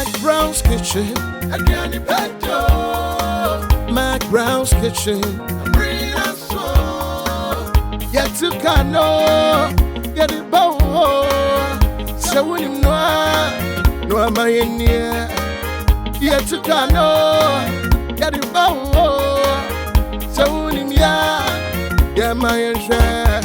Mac Brown's Kitchen. Adriani Petto. Mac Brown's Kitchen. Bring us so. Yet to cano. Get it bow. So when you know, no am I in here. Yet to cano. Get it bow. So when you know, yeah, my share.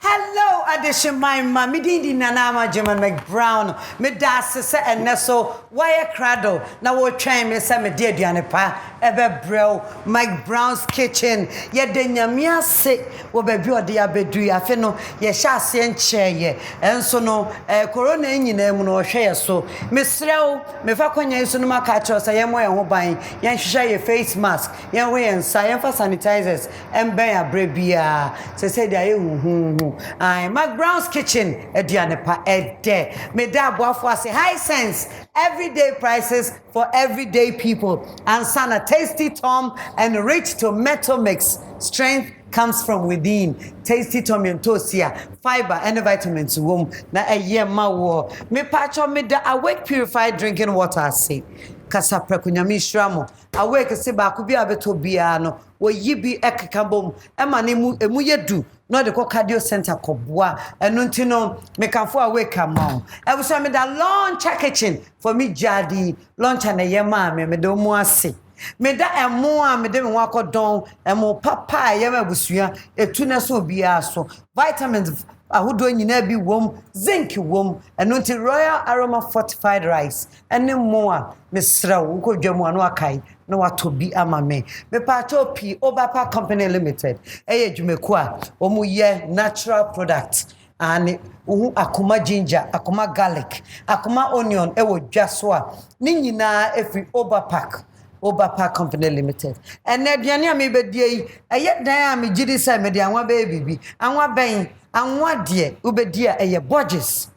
Hello, addition my mommy dindi nanama German McBrown. Me das se eneso wire cradle. Na wo twan me se me de aduane pa ebe brew McBrown's Kitchen. Ye de nyame ase wo ba bi ode abedu afi no ye hya ase enche ye. Enso no corona nyina mu no hwe ye so. Me srew me fa kwanya so no maka cho se ye mo ye ho ban. Ye hwehwe ye face mask. Ye ho ye nsa ye fa sanitizers emben abrebia. Se dia ye hu. I McBrown's Kitchen aduane pa ede me da boafo ase high sense everyday prices for everyday people and sana Tasty Tom and rich tomato mix. Strength comes from within. Tasty Tom Yentosia fiber and vitamins wom na eye ma wo me pacho me da awake purified drinking water say kasa prekunyami shramo awake se ba ko bi abeto bia no wo yibi ekekabom e ma ne mu emu yedu no de ko cardio center koboa enu ntino me kanfo awake amount e bu so me da lunch kitchen for me jadi lunch na ye ma me do mu ase me da emo a me de me wakodon emo papa ye ma busua etu na so bia so vitamins ahodo nyina bi wom zinc wom eno nti royal aroma fortified rice ene mo a mesra wo ko dwamu anu akai no watobi amame me pacho P Obapa Company Limited eye dwumeku a omu ye natural product and akuma ginger akuma garlic akuma onion ewo dwaso a ni nyina efi Obapa Company Limited. And aduane a me bedie eye dan a me gidi say me de anwa be bibi anwa ben anwa de ubedia eye Borges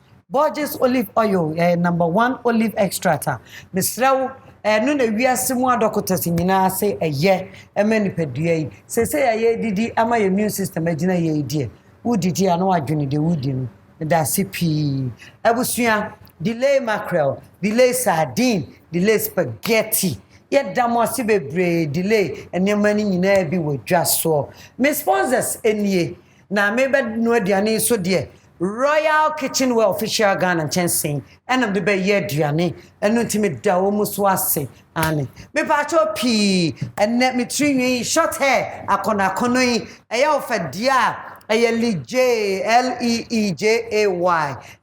olive oil #1 olive extract misrawo no na wiase mu adokotasi nyina say eye emani padua yi say eye didi ama your immune system agina ye die udidi ano adwene de wudi no da sipi abusua delay mackerel delay sardine delay spaghetti yeda mo ase bebre delay enemani nyina bi wodwaso me sponsors enie na me be no aduane so de Royal Kitchenware official Ghana Chensing and of the be ye aduane enu ntimi da wo muso ase ane me pacho P and let me trini short hair akona kono yi eya ofadia eya Leejay Leejay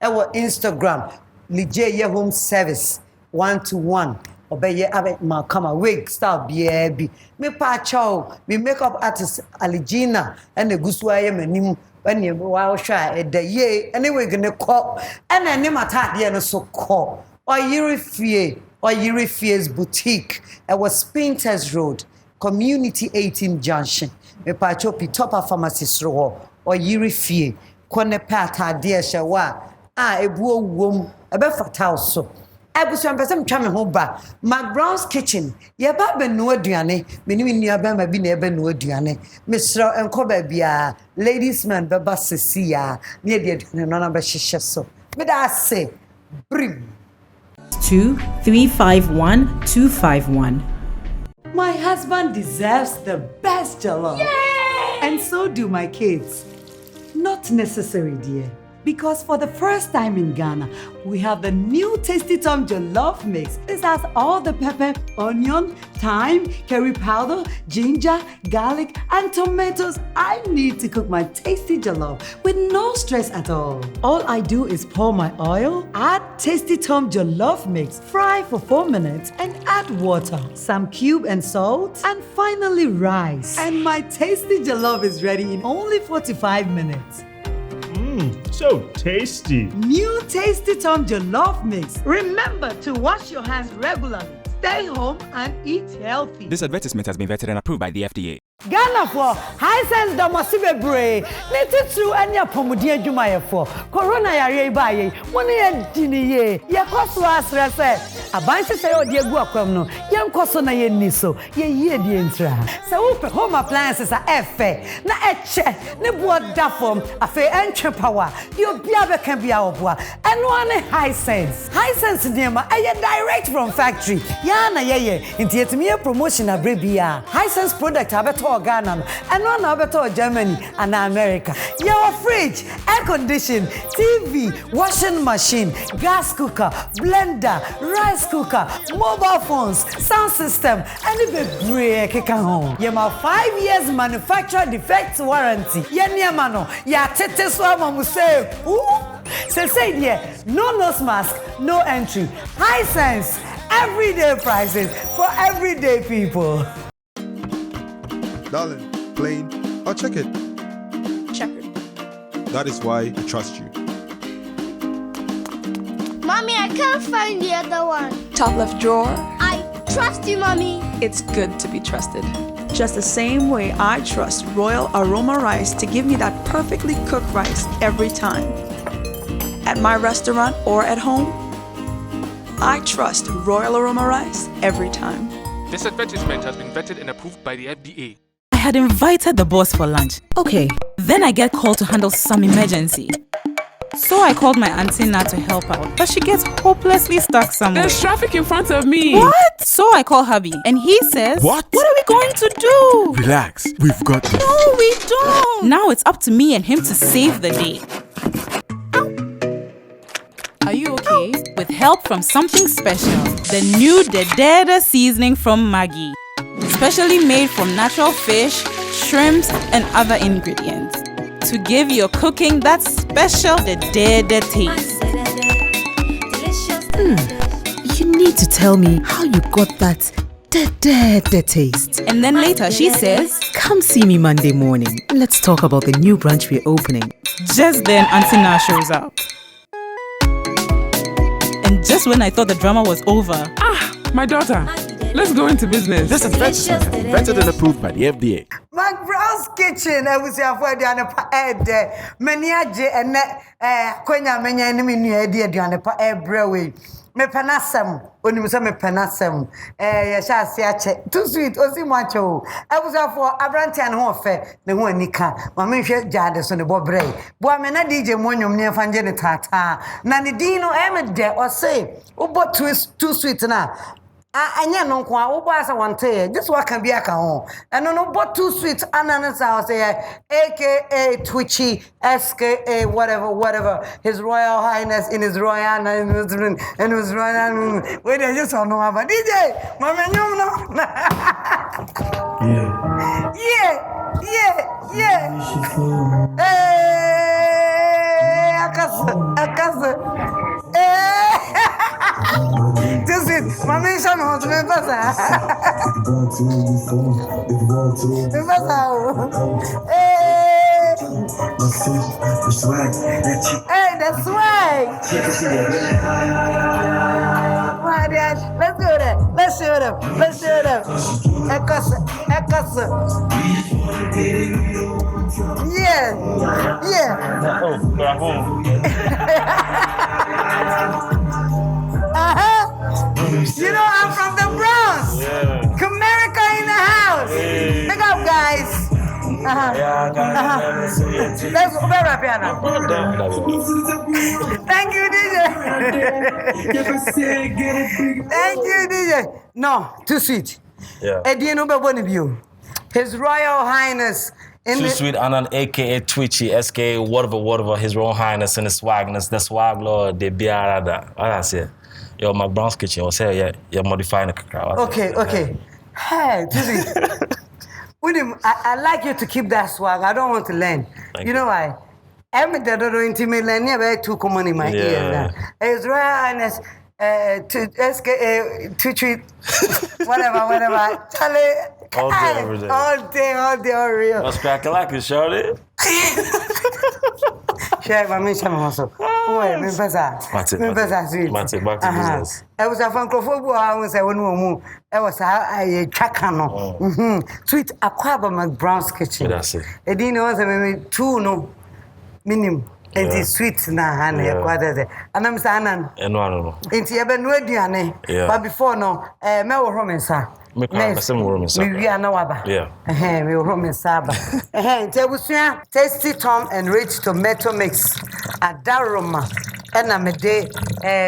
ewo Instagram Leejay ye home service 1-to-1 obeye abe ma kama wig style bi me pacho me makeup artist Aligina and egusu aye manim when you wow shy the ye anyway gonna call and any matade no so call or Yirifie's boutique it was Spinters Road Community 18 Junction me pacho pi top of pharmacist ro or Yirifie kone pata de shawa ebuo wom ebe fatal so Ebusuan person twa me ho ba McBrown's Kitchen ye ba be no aduane me ni nua ba ma bi na ebe no aduane mesra enko ba bia ladies man be ba sesia me de aduane no na be hihye so me da say brim 2351251. My husband deserves the best jollof. Yay! And so do my kids. Not necessary, dear. Because for the first time in Ghana, we have the new Tasty Tom Jollof Mix. This has all the pepper, onion, thyme, curry powder, ginger, garlic, and tomatoes I need to cook my tasty jollof with no stress at all. All I do is pour my oil, add Tasty Tom Jollof Mix, fry for 4 minutes, and add water, some cube and salt, and finally rice. And my tasty jollof is ready in only 45 minutes. So tasty. New Tasty Tom Jollof Mix. Remember to wash your hands regularly. Stay home and eat healthy. This advertisement has been vetted and approved by the FDA. Ghana for high sense domosibe bray. Let through any pomodi adwuma for. Corona yare baye. Money dini ye. Ye koso asre se. Abanse say odi egu akwam no. Ye nkoso na ye niso. Ye di entra. Se wo home appliances are efe. Na eche ne bo da form. Afe entwe power. You bia be kan bia oboa. Eno ane high sense. High sense niema eye direct from factory. Ya na ye. Inti yetimi ye promotion abrebia. High sense product abeto Ghana and one abeto Germany and America. Your fridge, air condition, TV, washing machine, gas cooker, blender, rice cooker, mobile phones, sound system, and the break home. You have 5 years manufacturer defect warranty. Mano, ya tete swama muse. Say yeah, no nose mask, no entry. High sense, everyday prices for everyday people. Darling, plain or check it? Checkered. That is why I trust you. Mommy, I can't find the other one. Top left drawer. I trust you, Mommy. It's good to be trusted. Just the same way I trust Royal Aroma Rice to give me that perfectly cooked rice every time. At my restaurant or at home, I trust Royal Aroma Rice every time. This advertisement has been vetted and approved by the FDA. I had invited the boss for lunch. Okay, then I get called to handle some emergency. So I called my auntie Nat to help out, but she gets hopelessly stuck somewhere. There's traffic in front of me. What? So I call hubby, and he says, What are we going to do? Relax, we've got this. No, we don't. Now it's up to me and him to save the day. Are you okay? With help from something special. The new Dedede seasoning from Maggi. Specially made from natural fish, shrimps, and other ingredients. To give your cooking that special Dedede taste. You need to tell me how you got that Dedede taste. And then later she says, Come see me Monday morning. Let's talk about the new branch we're opening. Just then Auntie Na shows up. And just when I thought the drama was over. My daughter. Let's go into business. This advertisement has been vetted and approved by the FDA. McBrown's Kitchen, I was here for the other many and Quenya many enemy near the Diana Brewery. Me penasem, onimisa me penasem. Yasha siache. Too sweet, osi macho. I was here for Abranti and Hofe, the one Nika. Mammy Jades on the Bobre. Boamena DJ Monium near Fanjene Tata. Nanidino Emede or say, Ubo twist too sweet now. Anya no kwa wo ba sa wante just what can be aka ho eno no but too sweet ananas I say aka Twitchy SKA whatever his royal highness in his royal and his royal wait I just don't know about DJ mama nyum no yeah akasa this is my mission was to be better. Hey, the swag. Let's do that. Let's show them. Yeah. You know I'm from the Bronx. Comerica in the house. Pick up, guys. Let's go back piano. Thank you, DJ. Thank you, DJ. No, too sweet. His Royal Highness. Too sweet Anan, aka Twitchy, SK, whatever, His Royal Highness and the swagness, the swag lord, the biarada. I say, yo, McBrown's Kitchen, or say, yeah, you're modifying the crowd. Okay. Hey, Tuzi. William, I like you to keep that swag. I don't want to learn. You know why? I'm the other intimate learn, never too common in my ears. His Royal Highness, Twitchy, whatever. Charlie. All day, every day. All day, real. Let's crack a like it, Shorty. Share my mission also. Wait, me pesa. Me pesa sweet. Mate, back to business. I was a francophobe. I was a one. I was a chakano. Sweet aquaba McBrown's kitchen. That's it. I didn't know maybe 2 no minimum. It is sweet na hand kwade and I'm sanan no enti e be no aduane but before no me wo romensa me kwa se mo romensa me wi na waba me wo romensa ba enti abusua tasty tom and rich tomato mix adaroma ena me de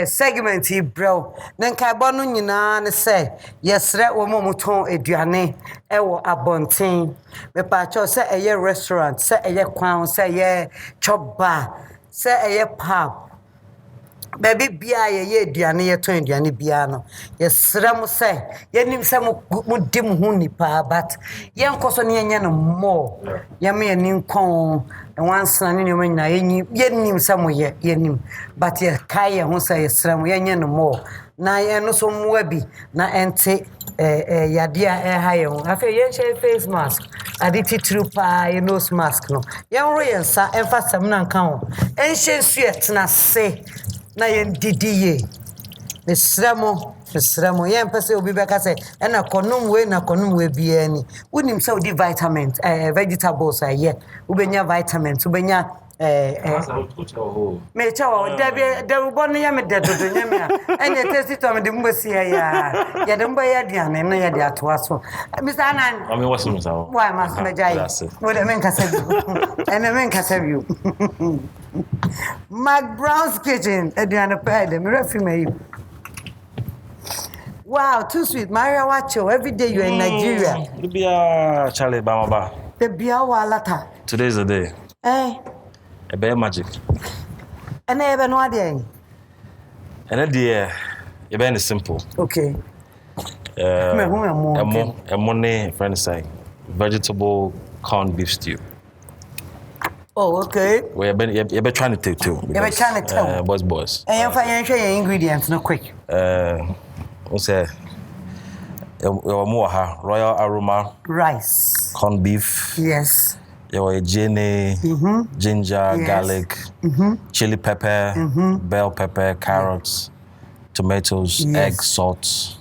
segment yi brew nenka bo no nyina ne se yesre wo mo ton aduane e wo abonten me pa cho se eye restaurant se eye kwan se eye chop bar se eye pub baby bia ye aduane ye ton aduane bia no yesre mo se yenim se mo dim hu nipa but ye nkoso ne yenye no mo ye me yenim kon once na ne nyoma nyina yenim se mo ye yenim but ye kai ye ho se yesre mo yenye no mo na ye no so mo abi na ente yadia ha ye ho afa ye che face mask aditi trupa ye nose mask no ye ro ye nsa emfa sam na nka ho enhye suet na se na ye didiye mesramo ye mpese obi beka se na konum we bia ni wonim se odi vitamins vegetables aye ubenya vitamins ubenya me chawo de bo no ya me de dodo nya me ene testi to me de mbosi ya de mbo ya diane na ya de atoa so Mr. Anan I mean what's me sawo why mas me jai wo de men kasa you McBrown's kitchen aduane pa de me refi me wow too sweet Maria watch you every day you in Nigeria bia Charlie Bamaba the bia walata today is the day a bear magic and even no idea and idea e be simple okay a money friend say vegetable corned beef stew. Oh, okay. We be trying to take too. You be trying to tell. Boys. And you find your ingredients no quick. We say royal aroma rice, corned beef. Yes. Your jenny, ginger, garlic, chili pepper, bell pepper, carrots, tomatoes, eggs, salt.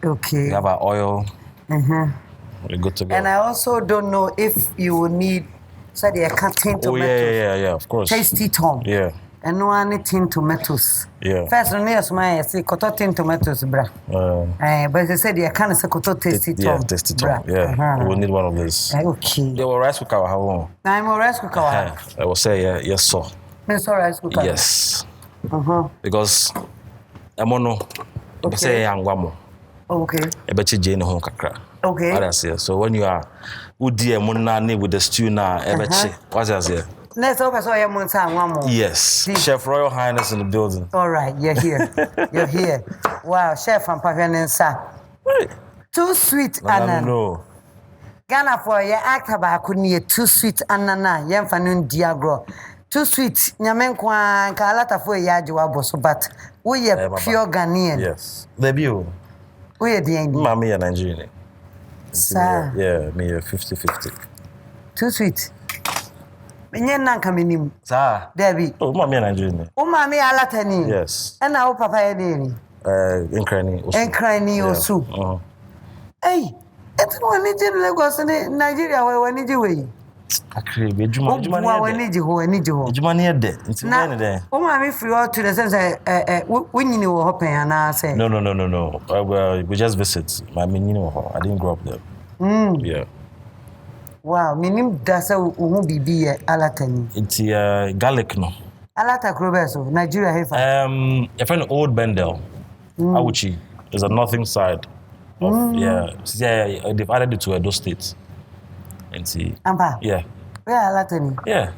Okay. We have our oil. We're good to go. And I also don't know if you will need the cutting tomatoes. Oh yeah, of course. Tasty tom. Yeah. And no one tin tomatoes. Yeah. First one is my say koto tin tomatoes bra. But they said they can say koto tasty tom. Yeah, tasty tom. Yeah. We will need one of these. Okay. They were rice cooker how? I'm a rice cooker. I will say yes so. Yes, rice cooker. Yes. Because emono say angwamo. Okay. Ebechi jane ho kakra. Okay. What I say. So when you are udi emunna with the stew na ebechi. What I say. Let's hope I saw you one time, one more. Yes. Chef Royal Highness in the building. All right, you're here. You're here. Wow, Chef and Pavianensa. Too sweet, Anna. No. Ghana for your actor by couldn't too sweet, Anna. Yam fanun diagro. Too sweet, Yamenkwan, Kalata for Yajuaboso, but we are pure Ghanaian. Yes. The view. We are the end. Mammy and Nigerian. Sir. Yeah, me 50-50. Too sweet. Menyen kaminim. Sir. Debbie. Oh, Mammy and Nigerian. Oh, Mammy Alatani. Yes. And now Papa Edini. Enkrani Osu. Hey, it's one in Lagos in Nigeria where we need you. Akre be juma we need you. Juma near there. It's one there. Oh, Mammy free out to the sense when you know hopping and I say. No. Well, we just visit. My I didn't grow up there. Yeah. Wow, minim dasa uhu bibi alatani. It's garlic no. Alata krobeso, Nigeria hefa. A friend Old Bendel, Auchi, is the northern side of they've added it to Edo State. And see. Ampa. Yeah. Where alatani? Yeah.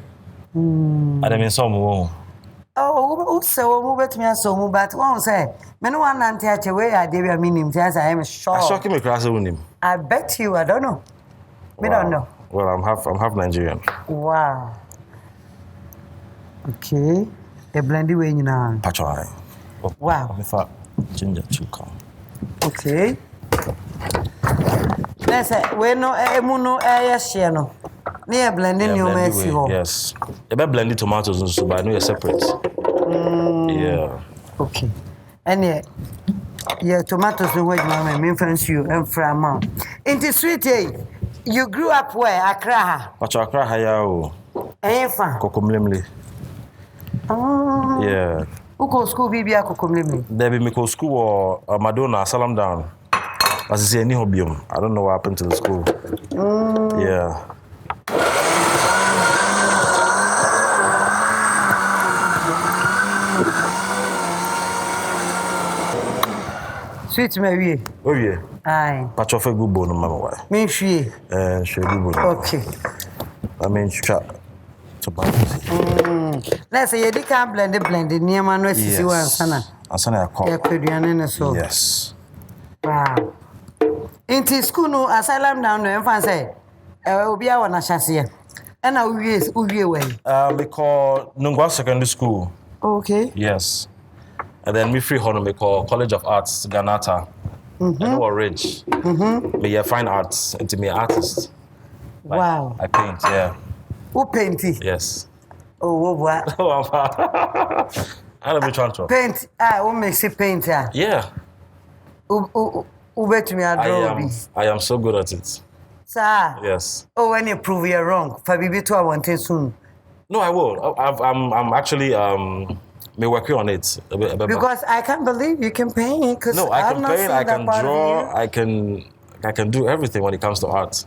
And I mean some Oh, so move at me so move but one say. Men one anti where I did minim as I am sure. I shock him across with him. I bet you, I don't know. We don't know. Well, I'm half Nigerian. Wow. Okay. A blended way now. Patchai. Wow. I'm for ginger chuka. Okay. Let's say we no emuno share no. Near blending your messy. Yes. You better blend the tomatoes and so but I know you're separate. Yeah. Okay. And yeah, tomatoes no way mama me fancy you and from into sweet you grew up where Accra? Accra hayao. Fa. Kokomlemle. Oh. Yeah. Who go school bibia Kokomlemle? There be me go school or Madonna Salam down. As I say any hobium. I don't know what happened to the school. Yeah. Sweet Mary. Oh yeah. Aye. Patch of a good bone, mama. Why? Me she. She good bone. Okay. I mean, chat. Let's say you can blend it near man no sisi wa sana. Asana ya call. Ya kweduane ne so. Yes. Wow. Into school no asylum down no fan say obi a wona hyase. E na uwie we. We call Nungwa Secondary School. Okay. Yes. And then me free honor me call College of Arts Ganata. And we rich. Me fine arts into me artist. Like, wow. I paint, yeah. Who painted? Yes. Oh, what? I don't be trying to. Paint. Who makes it paint? Yeah. Who bet me I am so good at it. Sir. Yes. Oh, when you prove you're wrong, for baby to I want it soon. No, I will. I'm actually me working on it. Because I can't believe you can paint. No, I can paint. I can draw. I can do everything when it comes to art.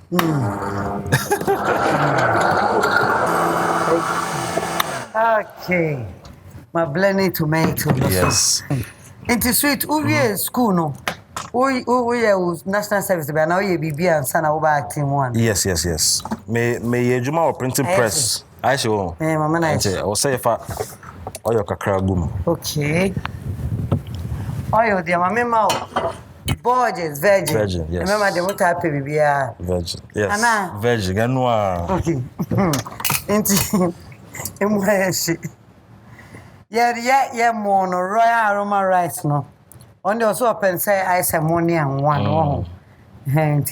Okay. My blending tomato. Yes. Into sweet, who is school no? We national service, but now you be and son over acting one. Yes. Me Juma or printing press. I show. Mama nice. I will say if I oil kakra gum. Okay. Oil dear mama Borges, virgin. Yes. Remember the what happy baby. Virgin. Yes. Anna. Virgin. Ganwa. Okay. Into yeah, mono royal aroma rice no. On the also open say ice money and one.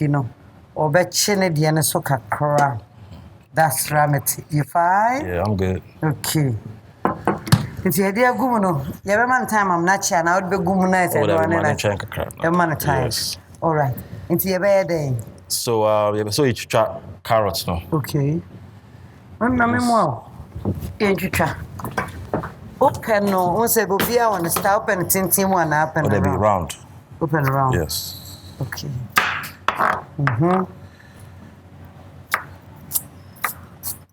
You know. Or bet chine the so kakra. That's ramity. You fine? Yeah, I'm good. Okay. It's the idea gumuno. Yeah, man time I'm not sure. I would be gumuna. Yes. All right. Into your bed. So you try carrots no. Okay. More. Open no, one say be on the style open tintin one up and they be round. Open round. Yes. Okay.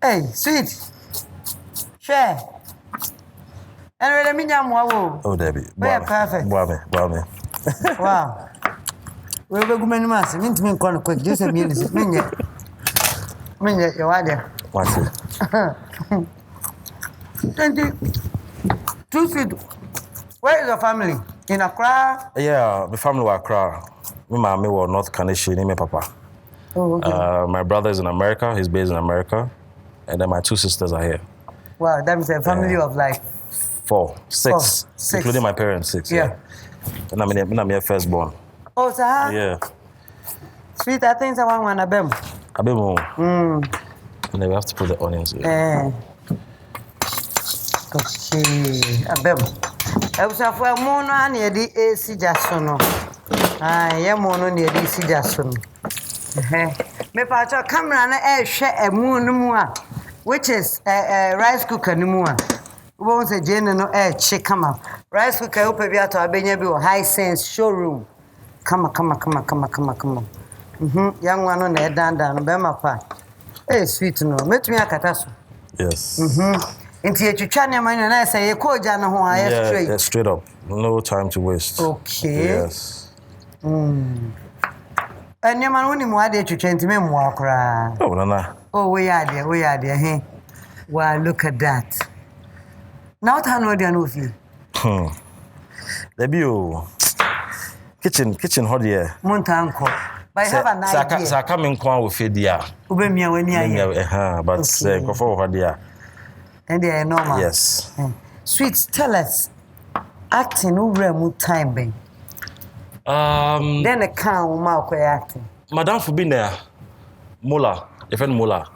Hey, sweet. Share. And let me know more. Oh, Debbie. Perfect. Wow. We will go many months. Mean to me, quick. Just a minute. Minute, you are there. What's it? 2 feet. Where is your family? In Accra? Yeah, my family were Accra. My mommy was North Kaneshi, my papa. Oh, okay. My brother is in America. He's based in America. And then my 2 sisters are here. Wow, that is a family of like... 6, including my parents, 6. Yeah. And I'm here firstborn. Oh, sir? Yeah. Sweet, I think I want a bem. And then we have to put the onions here. Okay, a bem. I was after a mono near the AC Jasono. I am mono near the AC Jasono. Me part of camera and share a moon, which is a rice cooker. Won't say Jane no chick come up. Rice cooker open to a Benyabi high sense showroom. Come on. Young one on the down Bema pa. Hey, sweet no. Met me a catasso. Yes. Into your China man and I say, call Jana who I straight. Yeah, straight up. No time to waste. Okay. Yes. And your man only more there to change me more cry. Oh, Nana. Oh, we are there, hey. Well, look at that. Now, what I know of you. The view. Kitchen hot here. Montanko. But I have an idea. So I come in with Fedia. Ubemia when you are. But go for Hodia. And they are normal. Yes. Sweet, tell us. Acting over time, Ben. Then a cow, Malco acting. Madame for being there. Mola, your friend Mola.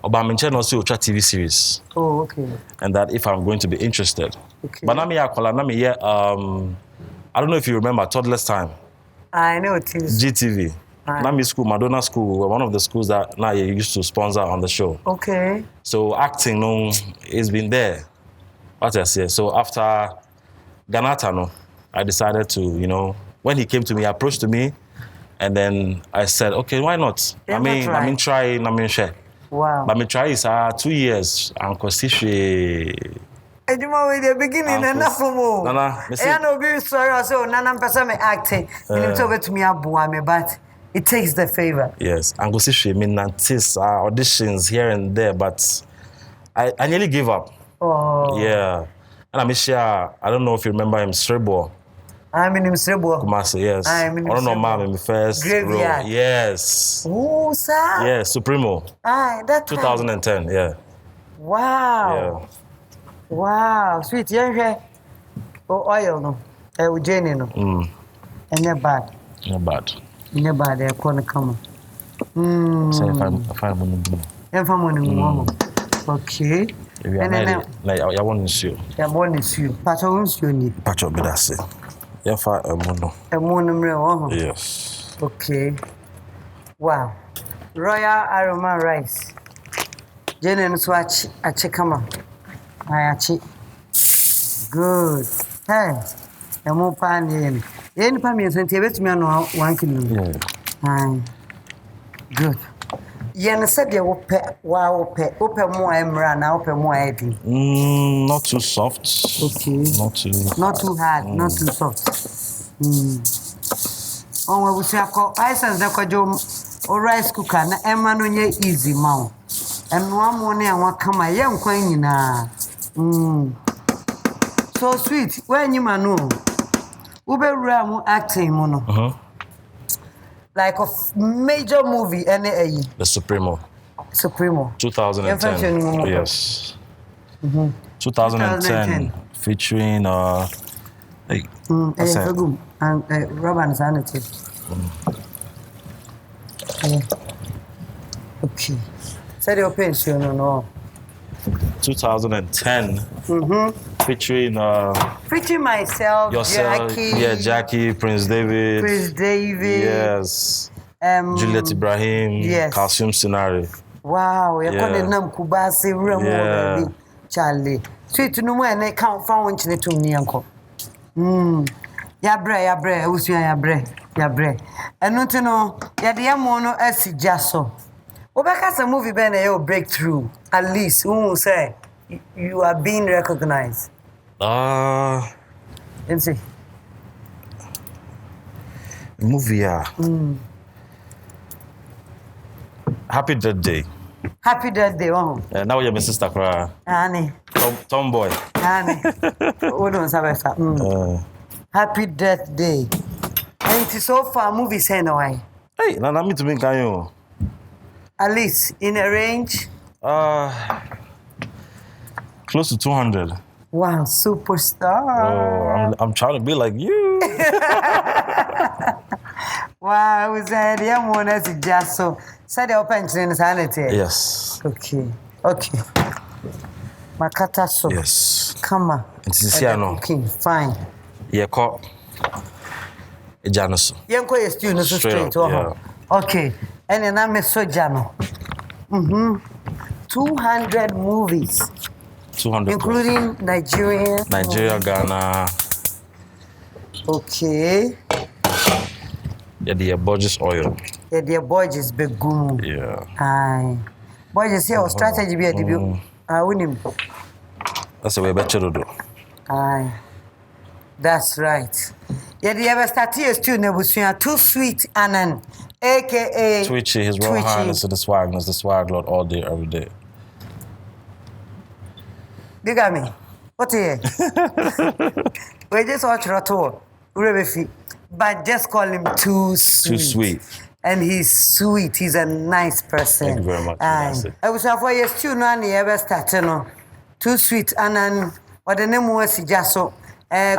Obaminche also ultra TV series. Oh, okay. And that if I'm going to be interested. Okay. But I don't know if you remember Toddler's Time. I know it is. GTV. Nami School, Madonna School, one of the schools that now you used to sponsor on the show. Okay. So acting, it's been there. What I say. So after Ganata, I decided to, when he came to me, he approached me, and then I said, okay, why not? Try. Wow. But me try is 2 years. Uncle Sishi. Ejuma with the beginning and enough more. Nana, I know be sorry so Nana person me acting. You to me abuwa me but it takes the favor. Yes, Uncle Sishi nantis auditions here and there, but I nearly gave up. Oh. Yeah. And I'm sure I don't know if you remember him, Srebo. I'm in Srebo. Kumasi, yes. I don't know, ma'am, in the first Graveyard. role. Yes. Oh, sir. Yes, Supremo. That 2010, yeah. Wow. Yeah. Wow. Sweet, yeah. Oh, oil, no. Jenny, no. And they're bad. Not bad. They're bad, they're going to come. So if I'm okay. And then I want to see you. I want to see you. Patron's you. Patron, but that's it. Yes. Okay. Wow. Royal Aroma Rice. Jenny Swatch a chikama. Good. Hey. I'm more pan in. Any pammies and TV me on 1 kilo. Good. Yen said you will pet open more emra now, open more heavy. Not too soft. Okay. Not too hard, not too soft. Oh, we say I sense the or rice cooker na emma no ye easy mouth. And one morning and one come a young queen na. So sweet, when you know. Ube Ramu acting mono. Like a major movie, The Supremo. 2010. Yes. 2010. Featuring and Robin Sanity. Okay. Say the pension no. 2010. Featuring myself, Jackie. Jackie, Prince David. Yes. Juliet Ibrahim. Yes. Calcium Scenario. Wow, you're calling them Kubasi Remo. Charlie. Sweet no more and I can't find to me uncle. Yabre, Yabre. And not to know, Yadiamono S. Jasso. Obaka's a movie band a breakthrough. At least, who will say you are being recognized. Let's see. Movie, Happy Death Day. Happy Death Day, now you're my sister, cry. Annie. Tomboy. Annie. Happy Death Day. And it is so far movies anyway. Hey, now me to me can you? At least in a range. Close to 200. Wow, superstar. Oh, I'm trying to be like you. Wow, I was there. I'm one as just so. Said the open in sanity. Yes. Okay. Makata so. Yes. Come on. It's no. Okay, fine. Yeah, call. Janice. Yanko is still no straight. Okay. And then I'm a sojano. 200 movies. 200. Including Nigeria, Ghana. Okay. Yeah, the Borges oil. Yeah, the Borges begum. Yeah. Aye. Borges here strategy be a debut. Win. That's the way better to do. Aye. That's right. Yeah, the ever start here still nebusia too sweet and AKA Twitchy, his Royal Highness of the swag lord all day, every day. You got me. What here? We just watch Roto, but just call him too sweet. Too sweet. And he's sweet. He's a nice person. Thank you very much. I was for years too. No, I ever started no. Too sweet and then what the name was just so.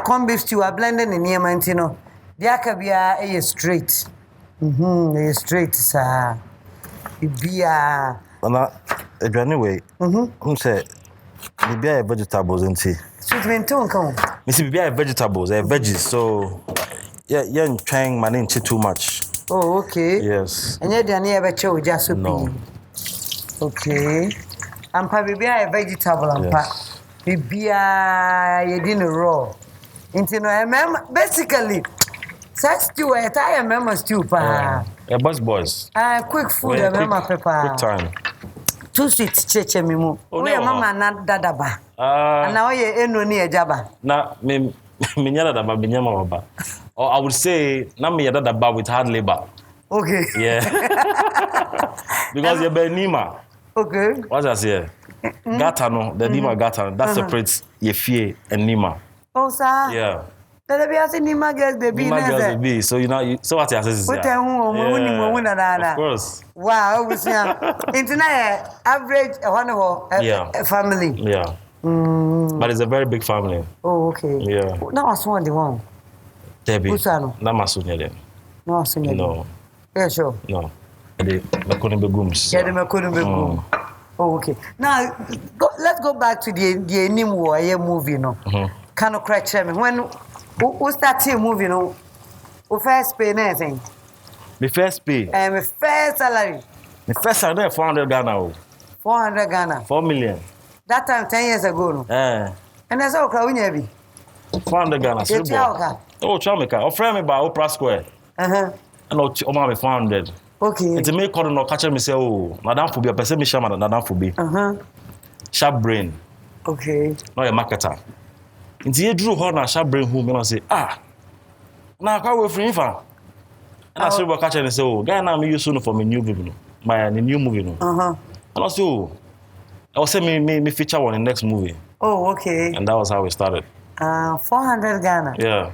Corn beef stew are blended in Yamantino. The Akabia is straight. Straight, sir. Be anyway, say maybe vegetables and tea. Sweet men too come. Miss maybe vegetables, veggies. So yeah, trying my name too much. Oh, okay. Yes. And yet, Danny ever chose just no. Okay. I'm probably a vegetable and pack. Maybe I didn't raw. Into no, basically, sex stew, I remember stew, pa. Boys. Quick food, I remember pepper. Quick time. 2 sweet cheche mimu. Oh, yeah, mama, not dadaba. And now you're no near jabba. Na me nyada daba, me nyama waba. Or I would say, na me yada daba with hard labor. Okay. Yeah. Because you're Nima. Okay. What's that say? Gata no, the Nima gata, that separates Yefie and Nima. Oh, sir. Yeah. There be as Nima girls the be. Nima girls the be. So you know, so what you say? Of course. Wow, we see. Internet average family. Yeah. But it's a very big family. Oh, okay. Yeah. Now I saw the one. Debbie. Usano. Na masunya dem. No, masunya. No. Yeah, sure. No. The Makono Begums. Yeah, the Makono Begum. Oh, okay. Now, let's go back to the Nimwo movie, no. Can you correct me? When we started movie, no, we first pay anything. My first pay. My first salary. My first salary 400 Ghana. 400 Ghana. 4 million. That time 10 years ago, no. And that's all crowd we 400 Ghana. Oh, Chamika. Or friend me by Opera Square. And oh, my 400. Okay. It's a make call no catch me say, oh, Madame Fubi, a person me shama Madame Fubi. Sharp brain. Okay. Not a marketer. Into you drew her na sharp brain home and I say, now how we free fan. And I say, we catch and say, oh, guy now me use soon for my new movie, my new movie, no. And I say, oh, I was saying me feature one in the next movie. Oh, okay. And that was how we started. 400 Ghana. Yeah.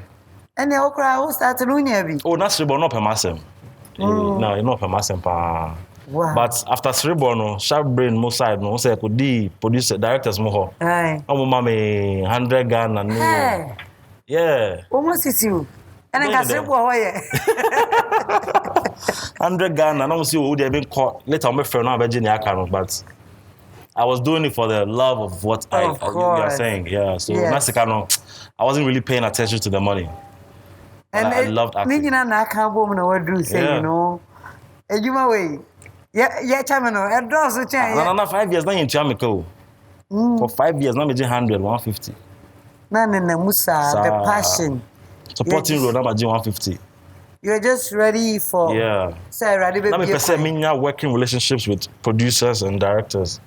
And the okra was started on. Oh, that's not per massem. No, you know per massem pa. Wow. But after Cerebral, no, Sharp Brain, no side, no, say I could be producer, directors more. Aye. I'm mommy 100 Ghana. Hey. Yeah. Almost is you. And I got Cerebral, 100 Ghana. I don't see who they've been caught. Later, I'm a friend of Virginia, but I was doing it for the love of what you are saying. Yeah. So that's the kind of, I wasn't really paying attention to the money. And I loved acting. You know, and you way. Yeah, Chamano, and does the change. No, 5 years now in Chamico. For 5 years, now I'm 100, 150. Nana Musa, the passion. Supporting road, I'm 150. You're just ready for. Yeah. Say, ready to be working relationships with producers and directors.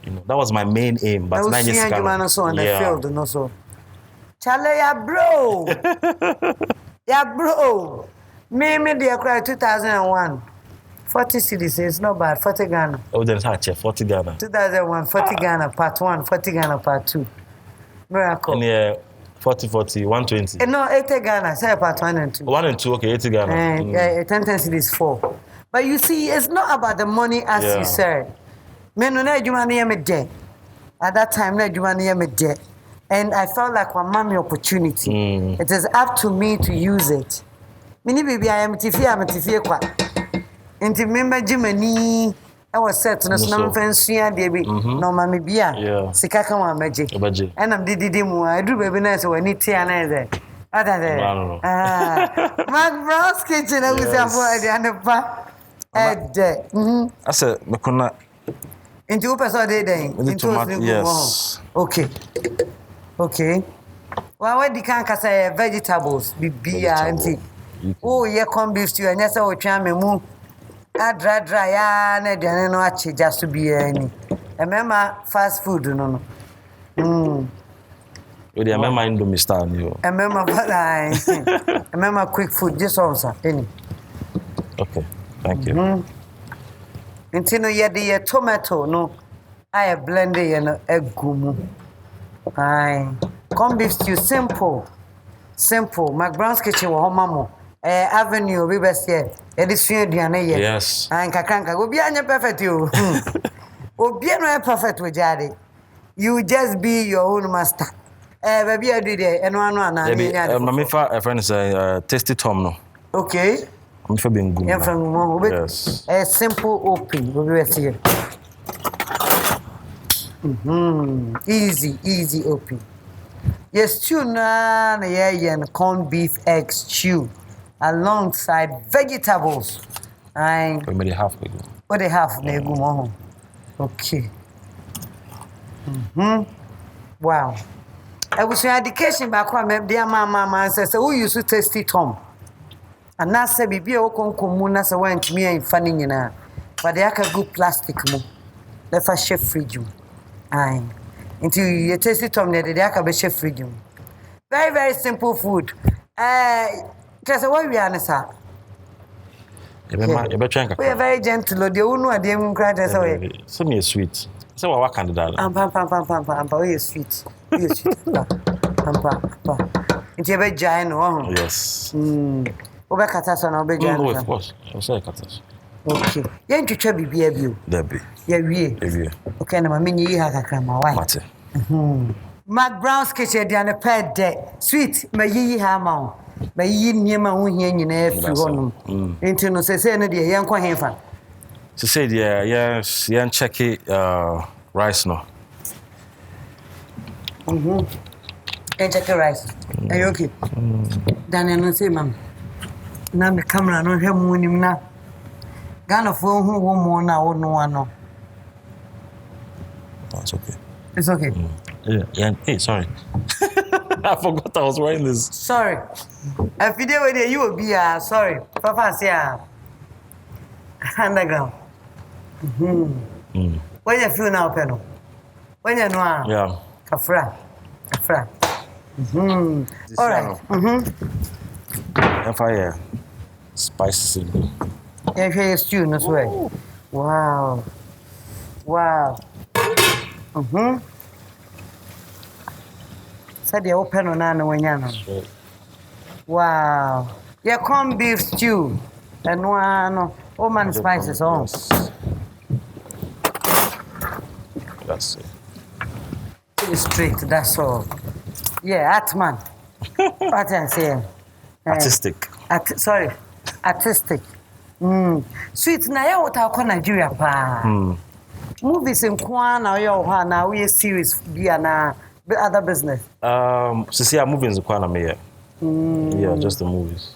You know, that was my main aim. But now just on the field and also. Charlie, yeah, bro. Yeah, bro. Me, dear, cry 2001. 40 cities, it's not bad. 40 Ghana. Oh, then it's 40 Ghana. 2001, 40 Ghana, part 1, 40 Ghana, part 2. Miracle. And yeah, 40, 120. No, 80 Ghana, say part 1 and 2. 1 and 2, okay, 80 Ghana. 10 cities, 4. But you see, it's not about the money as you said. At that time, and I felt like one mommy opportunity. It is up to me to use it. Mini baby, I am Tiffy kwa. And remember Jimmy, I was set to no fancy baby, no mammy beer, Sikaka magic. And I'm Didimu, I do baby nice when it's here. Mark Brown's kitchen, I was at the I said, Makuna. Into Upper Day, yes. Okay. Well, where the can say vegetables, be auntie. Oh, yeah, come beef stew, and yes, I will try me move. I dry, and I don't know just to be any. Remember fast food, no. With the remember Indomie style, you. Remember quick food, just also any. Okay, thank you. Until no, yeah, the tomato, no. I blend it and egg gumu. Aye. Come beef stew, simple. McBrown's kitchen, Mamo. Avenue, we best here. It is few Diana. Yes. And Kakanka will be on your perfect you. Will be no perfect with Jaddy. You just be your own master. Baby, I did it, and one. My friend is Tasty Tom, no. Okay. I'm for being good. Yes. A simple open, we will see. Easy open. Yes, stew na and corned beef egg stew alongside vegetables. And We made it halfway. what they have na egu mo. Okay. Wow. I was your education back when dear mama says, "Oh, you should tasty Tom." And na say bibi o konkomu na say wan tumi en fa ni nyina. But they aka good plastic mo. Le fa chef fridge. Aye. Until you tasty Tom they aka be chef fridge. Very very simple food. Just what we are sir. You better We are very gentle. The unu ade mu kra say we. Some is sweet. So what candidate? Pam. Oh, you sweet. You sweet. Pam. It's a bit giant, oh. Yes. Over Catasa, no big giant. Oh, of course. I'll say Catas. Okay. Yen to chubby be a view. Debbie. Yeah, we. Okay, no, mini you have a crama. Why? Mac Brown's kitchen, the unpaired day. Sweet, may ye hammer. May ye near my own yen in air through home. Into no say, no, dear, young Quahan. She said, yes, young checky rice no. And check the rice. Are you okay? Daniel, say, ma'am. Now the camera, no him winning now. Ghana for who won't now, no one. No. That's okay. It's okay. Yeah. Hey, sorry. I forgot I was wearing this. Sorry. If you did you will be sorry. Papa say underground. When you feel now, Peno? When you know? Yeah. Kafra. All right. Fire spices in it. Yeah, here's stew, no way. Wow. Said you open on an when wow. Yeah, corned beef stew. And one man spices on. That's it. Straight, that's all. Yeah, Atman. What I say? Artistic. Artistic. Sweet na ya wota kwa Nigeria pa. Movies in Kwana yo now we series be na other business. See, I'm moving in Kwana me. Yeah, just the movies.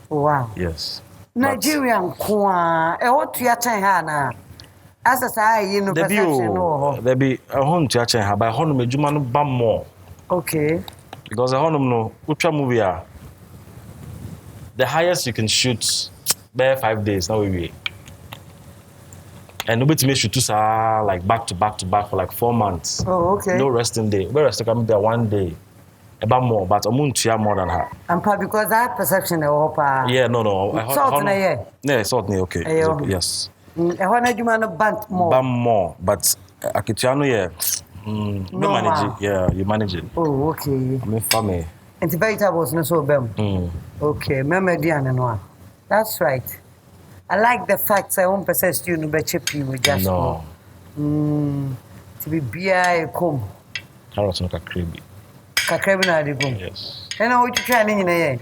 Wow. Yes. Nigerian Kwa what you are ha na. As I say, you know, perception no. There be a home to actually have by home me juma no bam more. Okay. Because a home no ultra movie the highest you can shoot bare 5 days now we. And nobody may shoot to like back to back for like 4 months. Oh, okay. No resting day. We rest come there 1 day. About more, but I'm more than her. And because I have perception of yeah, no. Salt na yeah. Yeah, salt na okay. Yes. Bant more. Bam more, but Akitiano, yeah. No manage it. Yeah, you manage it. Oh, okay. I mean, family. And the vegetables no so bem. Okay, no. That's right. I like the fact I won't possess you no better you just no. To be beer come. Carrots no kakrebi. Kakrebi na de gum. Yes. And what you trying in here?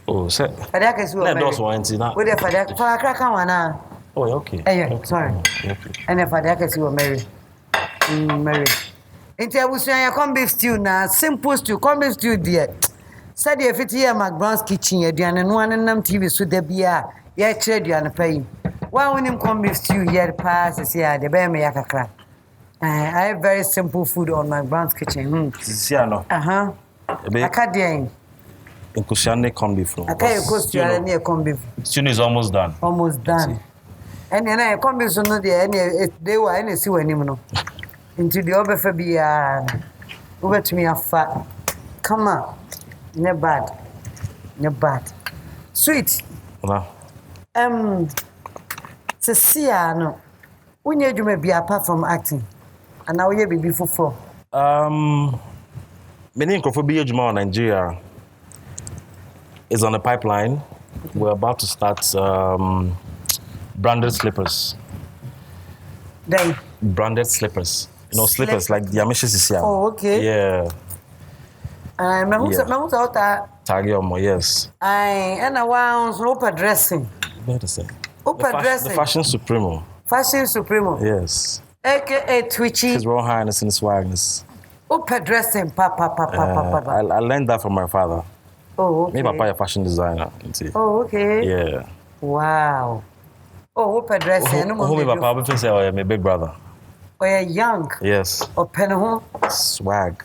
Oh, say. Fadaka is what. Those ones na. With the fadaka for crack one. Oh, okay. Okay. Sorry. Okay. And if I can see you married. Married. Into I was saying, corned beef stew na simple stew, corned beef stew dear. Said if it's here, Mac Brown's kitchen, you and one and them TV so there be a trade you and pay. Why when him corned beef stew here passes here, the bear me yakakra. I have very simple food on Mac Brown's kitchen. Siano. Acadian. In Kushane corned beef. Okay, of course you are near corned beef. Stew is almost done. Almost done. And then I come so no there they were any see when no into the over for be over to me a fat come on no bad sweet Cecilia no when you may be apart from acting and now you be for many Nkrophobia Juma in Nigeria is on the pipeline. We're about to start branded slippers. Then branded slippers. You know, slippers like the Amishes is here. Oh, okay. Yeah. Tag yes. And a while open dressing. Better say. Open dressing. The fashion supremo. Fashion supremo. Yes. AKA Twitchy. His Royal Highness and Swagness. Open dressing, papa. I learned that from my father. Oh, okay. My papa is a fashion designer. Oh, okay. Yeah. Wow. Oh, open dressing. Who my papa be say my big brother. Oh, you're young. Yes. Open who? Swag.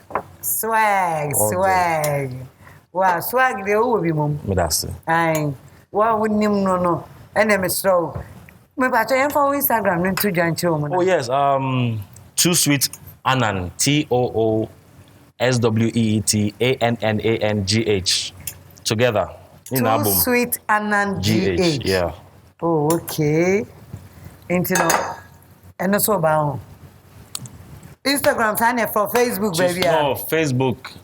Wow, swag the who be mum. Me that's it. Aye. Wow, wouldn't no. And then me slow. Me pacha yen for Instagram no to join chiro mo. Oh yes, Too Sweet Anan, TOOSWEETANNANGH. Together in album. Too Sweet Anan GH. Yeah. Oh, okay. Into and also about Instagram sign from Facebook, baby. No, Facebook.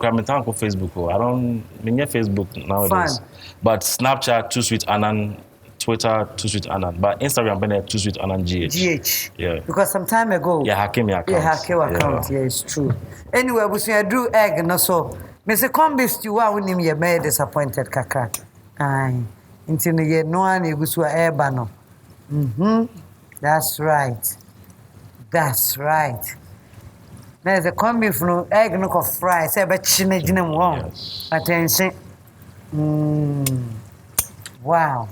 I'm in town for Facebook. I don't mean Facebook nowadays. Fun. But Snapchat, Too Sweet Anan, Twitter, Too Sweet Anan. But Instagram, Too Sweet Anan GH. GH. Yeah. Because some time ago. Yeah, hacking my account. Yeah, hack your account. Yeah, it's true. Anyway, we see I drew egg and so. Mr. Combis, you are winning your may disappointed kaka. Aye. Until the year no one was to airbano. That's right. There's a combi from egg no fry, say but chinny dinner wrong. Attention. Wow.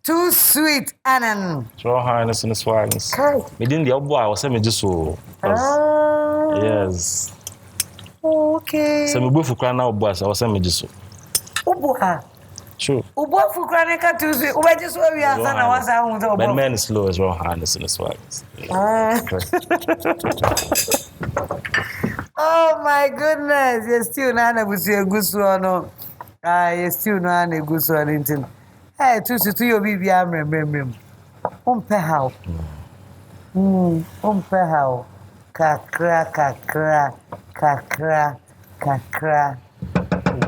Too Sweet Anan. Royal Highness and Swagness. Me didn't the boy, I was saying me just so. Yes. Okay. So me go for cry now boy, I was saying me just so. Ubuha. Sure. Ubuha for crying cat to see. Ubuha just where we are son I was out. But man is slow as Royal Highness and Swagness. Oh my goodness. You're still not able to see a good one. You're still not a good one. Hey, to your baby, I remember. How? How? Kakra.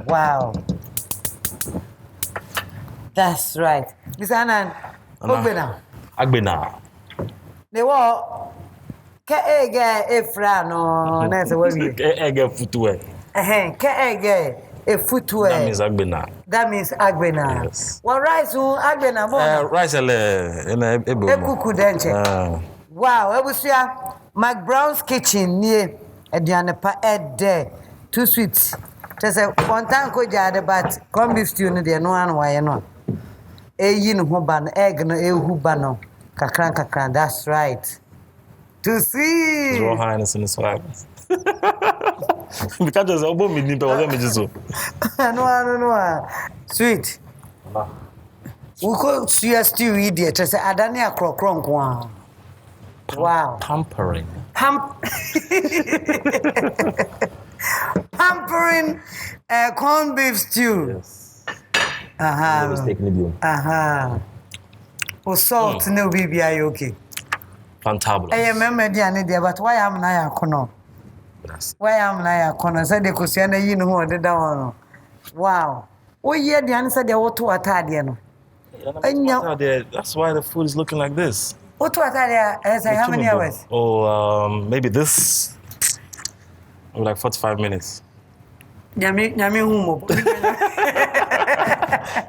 Wow. That's right. Miss Anan, Agbena. They were Kaega Efrano, that's what we Ega footwear. Kaega a footwear. That means Agbena. That means Agbena. Yes. Well, rice, Agbena. Rice in a cuckoo denche. Wow, I was here. Mac Brown's kitchen near Edianepa Ed there. Too Sweet. Just a one time go jade, but come be stew no no one why no. Yin huban egg no hubano. Kakran, that's right. Too Sweet. Royal Highness in the swag. Because there's a bomb in the so. No. Sweet. We could see a stew idiot. Just Adania Crocron. Wow. Pampering. Pampering corned beef stew. Yes. Oh, salt no baby, are you okay? Fantabulous. I remember the idea, but why am I a corner? Why am I a corner? Said they could see an you know the down. Wow. Oh, yeah, the answer they were to Italian. That's why the food is looking like this. What was that? As I how many hours? Oh, maybe this. Like 45 minutes. Nyami humo.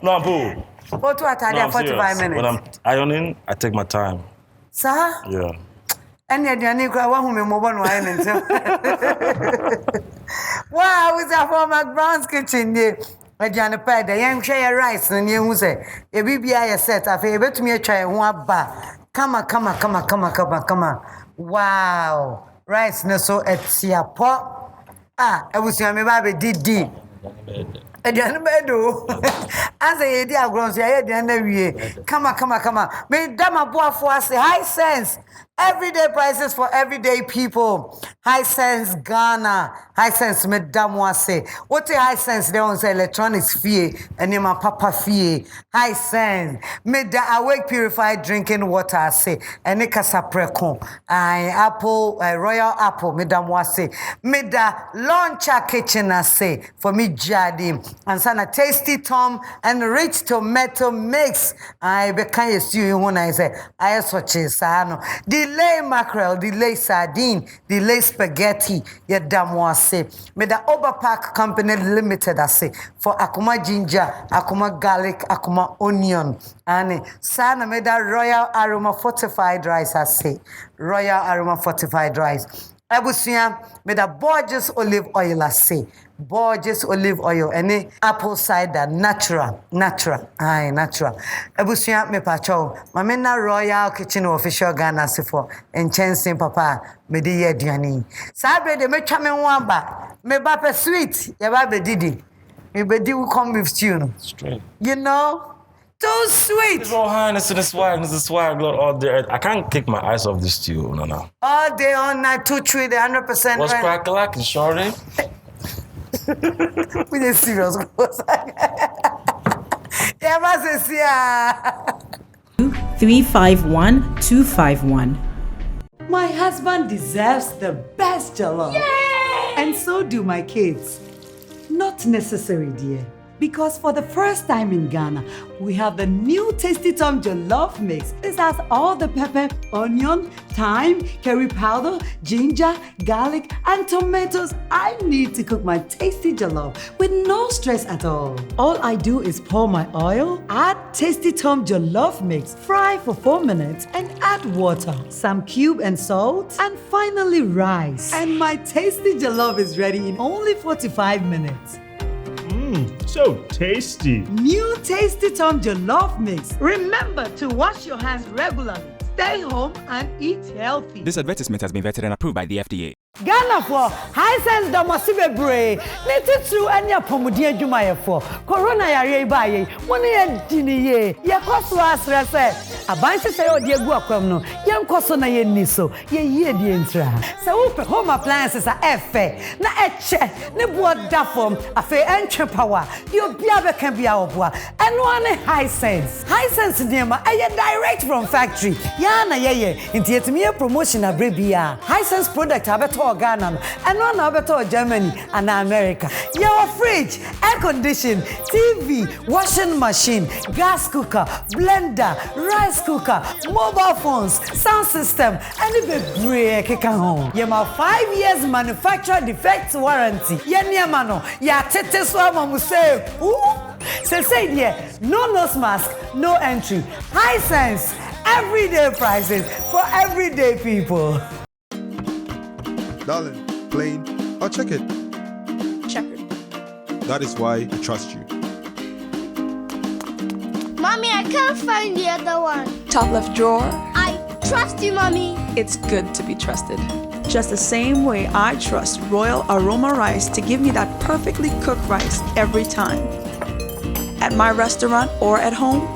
No, boo. What was that? 45 minutes. When I'm ironing, I take my time. Sir? Yeah. And yet, you need to go home and move on. Wow, was that for Mac Brown's kitchen? A Johnny Pad, the young share rice, and you say, a BBI set. I feel to me a try one bar. Come on. Wow. Rice no so etia pot. I was your baby did. And the bedo. As a idea grows, I had the come on. May Dama Boa for us high sense. Everyday prices for everyday people. High sense Ghana. High sense Madame Wase. What a high sense they want say electronics fee and my papa fee. High sense. Made the awake purified drinking water say. And casa precon. Apple, royal apple, Madame Wase. Made the launcher kitchen say for me Jadim. And sana tasty Tom and rich tomato mix. I be kind of you when I say I swatch it. The delay mackerel, delay sardine, delay spaghetti, ye damwa say. Me da Overpack Company Limited I say for akuma ginger, akuma garlic, akuma onion. And sana me da Royal Aroma Fortified Rice I say. Royal Aroma Fortified Rice. Ebusia me da Borges olive oil I say. Borges olive oil any apple cider natural. Aye, natural. Ebusia me pacho. Mame na Royal Kitchen official Ghana for and Chensin papa me di ye aduane. Sabre de me twa me wamba. Me ba pe sweet. Ye ba be didi. Me be di will come with stew no. Straight. You know? Too sweet. It's all highness to the swag, Lord, all day. I can't take my eyes off this stew, no. All day, all night, 2, 3, the 100%. What's crack-a-lack, shorty? We just serious. Yeah, mas here. 351 251. My husband deserves the best jollof. Yay! And so do my kids. Not necessary, dear. Because for the first time in Ghana, we have the new Tasty Tom Jollof Mix. This has all the pepper, onion, thyme, curry powder, ginger, garlic, and tomatoes I need to cook my tasty jollof with no stress at all. All I do is pour my oil, add Tasty Tom Jollof Mix, fry for 4 minutes, and add water, some cube and salt, and finally rice. And my tasty jollof is ready in only 45 minutes. So tasty. New Tasty Tom Jollof Mix. Remember to wash your hands regularly. Stay home and eat healthy. This advertisement has been vetted and approved by the FDA. Ghana for high sense domasibe bray. Neti tru anya pomudi adwuma for. Corona yare ba ye. Woni ye dini ye. Ye koso asre se. Abanse se odi egu akwam no. Ye nkoso na ye niso. Ye yie di entra. Se wo pe home appliances a efe. Na eche. Ne bo da form. Afe entwe power. Yo bia be kan bia oboa. Eno ane high sense. High sense nema eye direct from factory. Ya na ye. Nti etimi promotion abrebia. High sense product abeto Ghana and one over Germany and America. Your fridge, air condition, TV, washing machine, gas cooker, blender, rice cooker, mobile phones, sound system, and the break home. You have 5 years manufacturer defect warranty. Yeniamano, ya tete swama museo. Say yeah, no nose mask, no entry. High sense, everyday prices for everyday people. Darling, plain or checkered? Checkered. That is why I trust you. Mommy, I can't find the other one. Top left drawer. I trust you, Mommy. It's good to be trusted. Just the same way I trust Royal Aroma Rice to give me that perfectly cooked rice every time. At my restaurant or at home,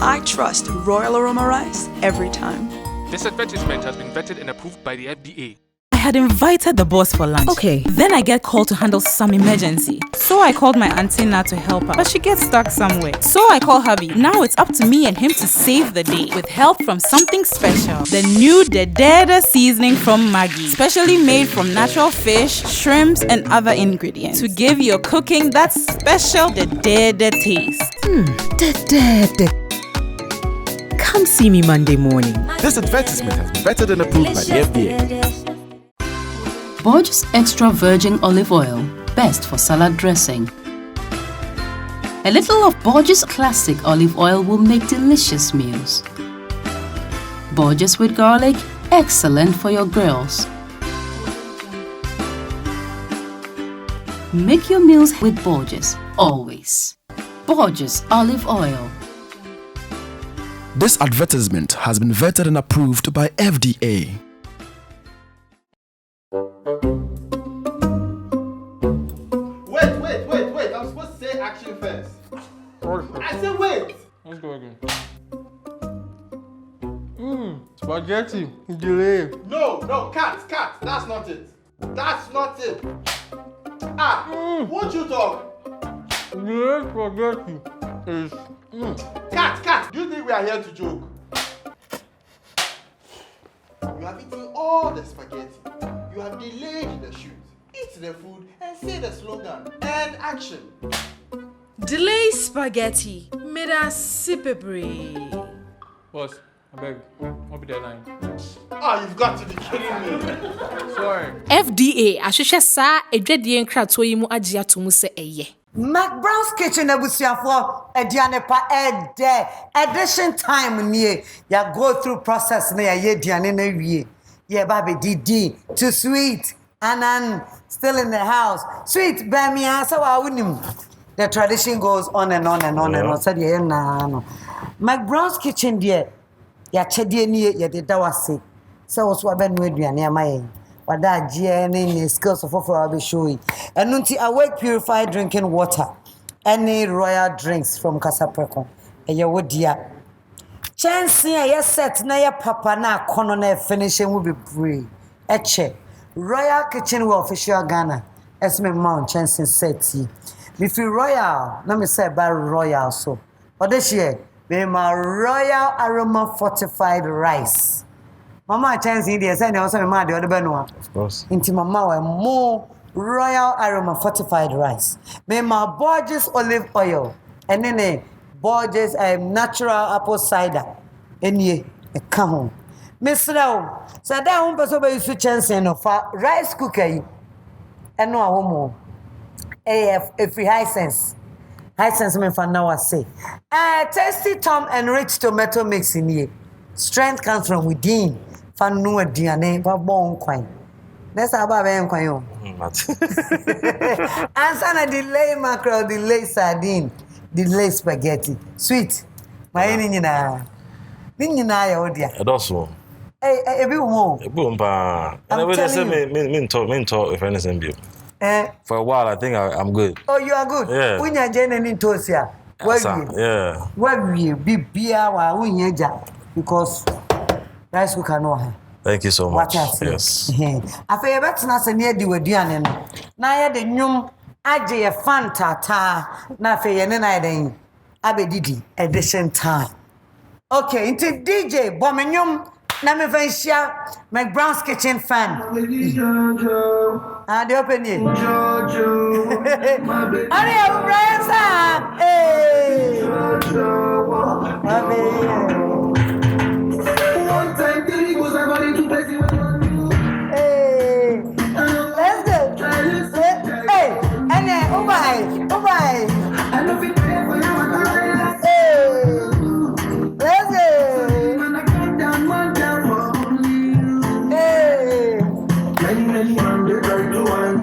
I trust Royal Aroma Rice every time. This advertisement has been vetted and approved by the FDA. I had invited the boss for lunch. Okay. Then I get called to handle some emergency. So I called my auntie Na to help her, but she gets stuck somewhere. So I call hubby. Now it's up to me and him to save the day with help from something special. The new Dedede seasoning from Maggi. Specially made from natural fish, shrimps, and other ingredients to give your cooking that special Dedede taste. Come see me Monday morning. This advertisement has been vetted and approved by the FDA. Borges Extra Virgin Olive Oil, best for salad dressing. A little of Borges Classic Olive Oil will make delicious meals. Borges with garlic, excellent for your grills. Make your meals with Borges, always. Borges Olive Oil. This advertisement has been vetted and approved by FDA. Wait. I'm supposed to say action first. I said wait. Let's go again. Spaghetti. Delay. No, cat. That's not it. Won't you talk? Delay spaghetti is... Cat. Do you think we are here to joke? You have eaten all the spaghetti. You have delayed the shoot. Eat the food and say the slogan. And action. Delay spaghetti. Meda sipebre. Boss, I beg. I'll be there 9. Ah, you've got to be kidding me. Sorry. FDA, ahwehwɛ saa edwadie nkrato yi mu agye ato mu sɛ ɛyɛ. Mac Brown's Kitchen abusiafo aduane pa ede edition time nie ya go through process na ya aduane na wie ya ba be didi to sweet and then still in the house sweet ba me asa wa unim the tradition goes on and on and on and on said ya na no Mac Brown's Kitchen there ya chedie nie ya de dawase so so abenu aduane amaye wada GNA skills of for be showing and nunti awake purified drinking water any royal drinks from Casapreco e ye wodia chance ya set na ya papa na kono na finishing will be free eche Royal Kitchen with official Ghana esme mount chance set me feel royal na me say ba royal so odeshie be my royal aroma fortified rice. Mama chance in there say na also me ma de odo no. Of course. Inti mama we more royal aroma fortified rice. Me my Borges olive oil and then Borges natural apple cider. Enie e ka ho. Misrawo. So that one person be use chance no for rice cooker yi. Eno a wo mo. Free Hisense. Hisense me fa na wa say. Tasty Tom and rich tomato mix in here. Strength comes from within. Fan no aduane ba bon kwan. Nessa ba ben kwan yo. Answer na delay mackerel, delay sardine, delay spaghetti. Sweet. My ni nyina. Ni nyina ya odia. Edoso. Ebi wo. Ebi umpa. And we say me talk if anything be. For a while I think I'm good. Oh, you are good. Yeah. Unya jene ni tosia. Yeah. Where bibia wa unya ja because rice cooker no ha. Thank you so much. Yes. Afa betina se ne di waduane no. Na ye de nwum age ye fantata na afa ye ne na den abedidi edition time. Okay, into DJ Bomenyum na me fanshia Mac Brown's Kitchen fan. Ah, they open it. Jojo. Are you friends? Hey. Hey, let's go. Hey, and then, oh my. I love it. Hey, let's go.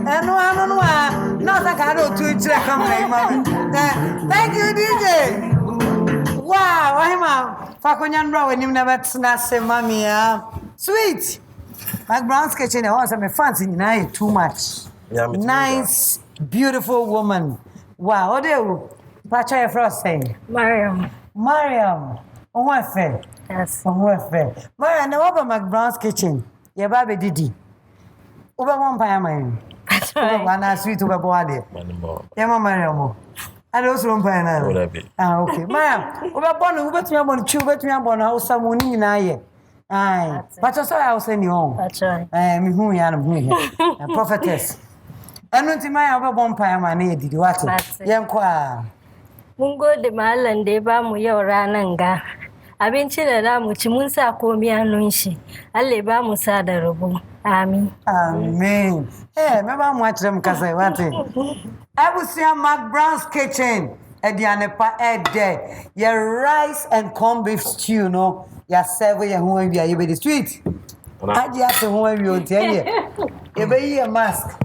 Hey, no, I can't do it. Thank you, DJ. Wow, I'm Fakonyan Brown when you never say, Mammy. Sweet. Mac Brown's Kitchen, I want some fancy night too much. Yeah, nice, beautiful woman. Wow, what do you? Pacha your first saying? Mariam. On what fair? Yes. On what fair? Mariam, now over Mac Brown's Kitchen. Your baby Didi. Over one pie, over one sweet over body. Yeah, Mariam. I also don't buy now. Okay. Mariam, over born, over to your born, chew, over to your born, house, someone in I. Aye, but I saw I was in your home. That's right. Me who ya a prophetess. I know to my other bonfire, my name did what? Young qua. Mungo de Malande Bamu Rananga. I've been chilling at Muchimunsa Komia Nunshi. Aleba Musada Robo. Amen. Amen. Hey, remember what them because I want it. I will see a Mac Brown's Kitchen. Edianepa Ede. Your rice and corned beef stew, no. Ya serve ya who be you be the street. Aje ape who be o tie. E be yi mask.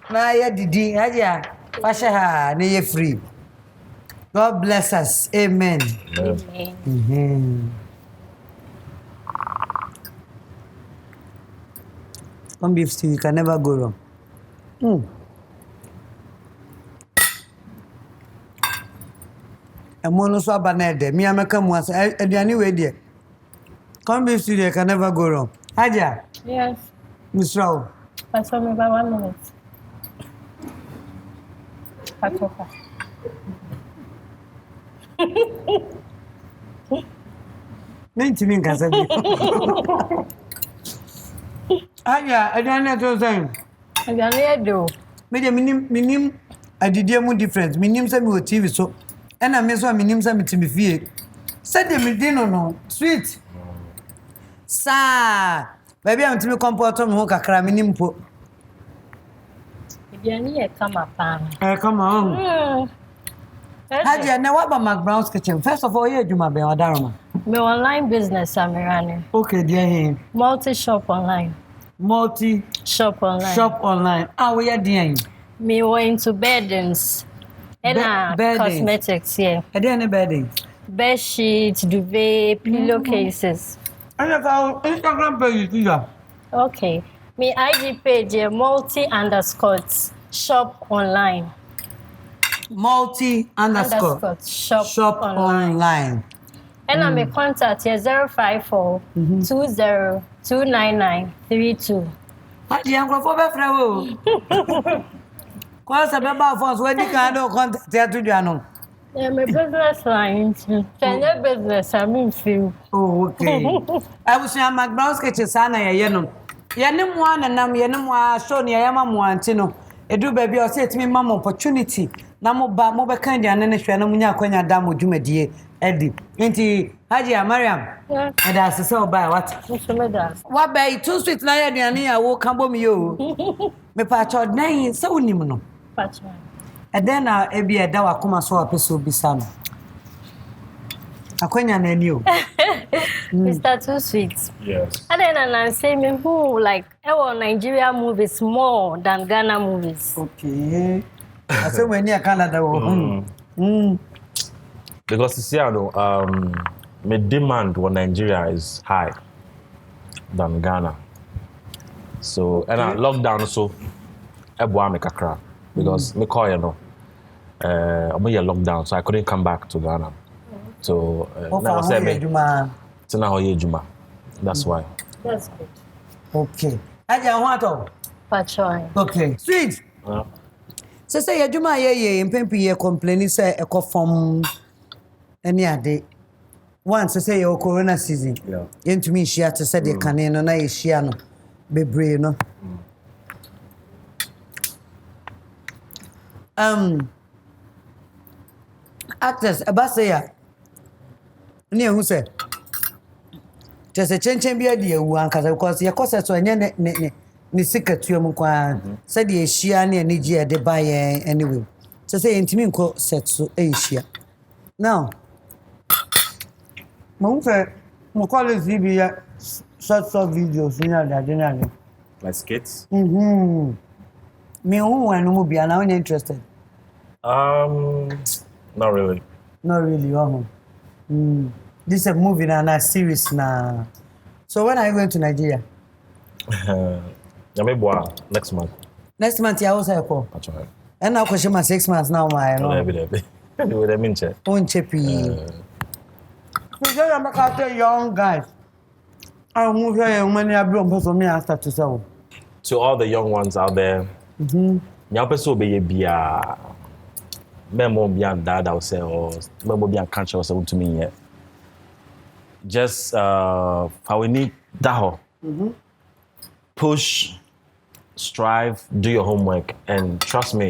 Na ya didi aje fashe ha na ye free. God bless us. Amen. Amen. Come beef stew, you can never go wrong. And mono so abanede. Me ameka mu asa aduane we there. Come beef stew, you can never go wrong. Aja. Yes. Miss Rao. I saw me by 1 minute. Patoka. Nenti min kasa bi. Aja, aduane to say. Aduane do. Me de minim adidie mu difference. Minim say me o TV so. And I me so minim say me timi fie. Say de me din no sweet. Sa baby am timi comport me ho kakra me nimpo. Biani e kama pa. Come on. Haji, na what about McBrown's Kitchen? First of all, you do my be odaroma. Me online business amirane. Okay, dear him. Multi-shop online. Shop online. We are doing. Me went into beddings. And cosmetics, yeah. And then bedding. Bed sheets, duvet, pillowcases. And about Instagram page, yeah. Okay. Me IG page, yeah, multi_shop online. Multi_shop online. And I'm a contact here 054 20 29932. Haji, I'm going for be free. Cause I remember phones when you can do contact here to you. Yeah, my business line. Channel business, I mean feel. Oh, okay. I was saying McBrown's Kitchen sana ya yeno. Yenim one nam yenim wa show ni ya mamu antino. Edu baby o say me mama opportunity. Na mo ba mo be kan dia ne hwe na munya kwanya da mo dwumadie edi. Nti Haji Mariam. Yeah. And as say o buy what? What buy too sweet na ya dia ya wo kan bom yo. Me pa cho nan say unim no. Pacho. And then ebi eda wa kuma so apeso bisa no. Akwanya na ni o. Mr. Too Sweet. Yes. And then I say me who like Nigeria movies more than Ghana movies. Okay. I say when near Canada. Because you see, I know, my demand for Nigeria is high than Ghana. So, and I lockdown so, I make a crack because me call you know, I'm here lockdown, so I couldn't come back to Ghana. So, now I say me, that's why. That's good. Okay. Aja what? Pacho. Okay. Sweet. So say you juma ye mpempi ye complaining say e from any ade. Once say your corona season. Yeah. Yentumi share to say the can no na ye share no bebre no. Actors abasaya. Ni who say? Just a chenchen bi ade ewu ankaza because ye cause so enye ne sikatu am kwa said ye shia ne aniji ade ba ye anyway. So say intimi nko set so e shia. Now mo fe mo call this video short videos ni ade. Like skits? Me who and mo bia na only interested. Not really. Not really, This is a movie and a series now. So when are you going to Nigeria? Next month. Next month, you also have call. That's right. And now, question my 6 months now, my no. With a minche. Own chippy. I'm a young guys. I'll move here when you have blown for me after to sell. To all the young ones out there, Nyapeso be bia. Memo beyond dad, I would say, or memo beyond country or something to me yet. Just how we need that. Push, strive, do your homework, and trust me.